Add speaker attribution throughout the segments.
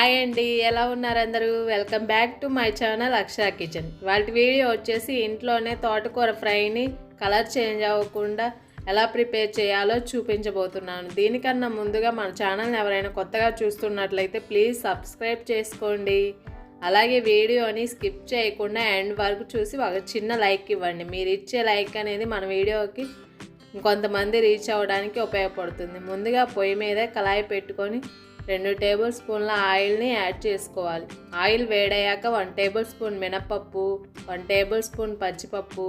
Speaker 1: Hi అండి, ఎలా ఉన్నారు అందరూ? Welcome back to my channel Akshara kitchen. వాటి వీడియో వచ్చేసి ఇంట్లోనే తోటకూర ఫ్రైని కలర్ చేంజ్ అవ్వకుండా ఎలా ప్రిపేర్ చేయాలో చూపించబోతున్నాను. దీనికన్నా ముందుగా మన ఛానల్ని ఎవరైనా కొత్తగా చూస్తున్నట్లయితే ప్లీజ్ సబ్స్క్రైబ్ చేసుకోండి. అలాగే వీడియోని స్కిప్ చేయకుండా ఎండ్ వరకు చూసి ఒక చిన్న లైక్ ఇవ్వండి. మీరు ఇచ్చే లైక్ అనేది మన వీడియోకి ఇంకొంతమంది రీచ్ అవ్వడానికి ఉపయోగపడుతుంది. ముందుగా పొయ్యి మీద కళాయి పెట్టుకొని 2 టేబుల్ స్పూన్ల ఆయిల్ని యాడ్ చేసుకోవాలి. ఆయిల్ వేడయ్యాక 1 టేబుల్ స్పూన్ మినపప్పు, 1 టేబుల్ స్పూన్ పచ్చిపప్పు,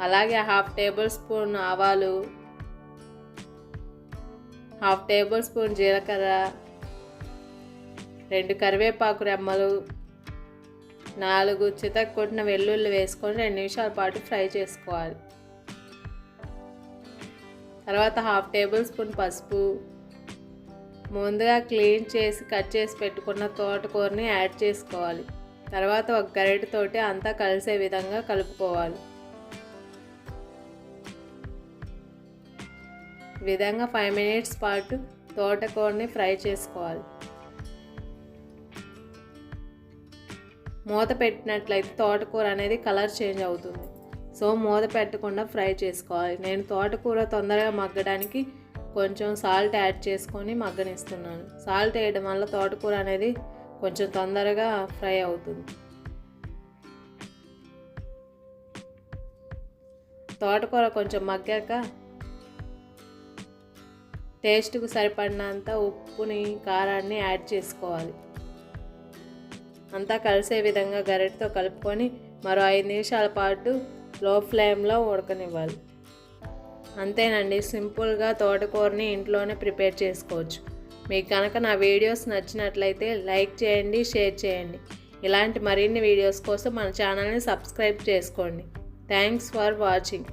Speaker 1: అలాగే 1/2 టేబుల్ స్పూన్ ఆవాలు, 1/2 టేబుల్ స్పూన్ జీలకర్ర, 2 కరివేపాకు రెమ్మలు, 4 చితక్కొట్టిన వెల్లుల్లి వేసుకొని 2 నిమిషాల పాటు ఫ్రై చేసుకోవాలి. తర్వాత 1/2 టేబుల్ స్పూన్ పసుపు, ముందుగా క్లీన్ చేసి కట్ చేసి పెట్టుకున్న తోటకూరని యాడ్ చేసుకోవాలి. తర్వాత ఒక గరిటెతోటి అంతా కలిసే విధంగా కలుపుకోవాలి. ఈ విధంగా 5 మినిట్స్ పాటు తోటకూరని ఫ్రై చేసుకోవాలి. మూత పెట్టినట్లయితే తోటకూర అనేది కలర్ చేంజ్ అవుతుంది. సో మూత పెట్టకుండా ఫ్రై చేసుకోవాలి. నేను తోటకూర తొందరగా మగ్గడానికి కొంచెం సాల్ట్ యాడ్ చేసుకొని మగ్గనిస్తున్నాను. సాల్ట్ వేయడం వల్ల తోటకూర అనేది కొంచెం తొందరగా ఫ్రై అవుతుంది. తోటకూర కొంచెం మగ్గాక టేస్ట్కు సరిపడినంత ఉప్పుని కారాన్ని యాడ్ చేసుకోవాలి. అంతా కలిసే విధంగా గరిటెతో కలుపుకొని మరో 5 నిమిషాల పాటు లో ఫ్లేమ్లో ఉడకనివ్వాలి. అంతేనండి, సింపుల్గా తోటకూరని ఇంట్లోనే ప్రిపేర్ చేసుకోవచ్చు. మీకు కనుక నా వీడియోస్ నచ్చినట్లయితే లైక్ చేయండి, షేర్ చేయండి. ఇలాంటి మరిన్ని వీడియోస్ కోసం మన ఛానల్ని సబ్స్క్రైబ్ చేసుకోండి. Thanks for watching.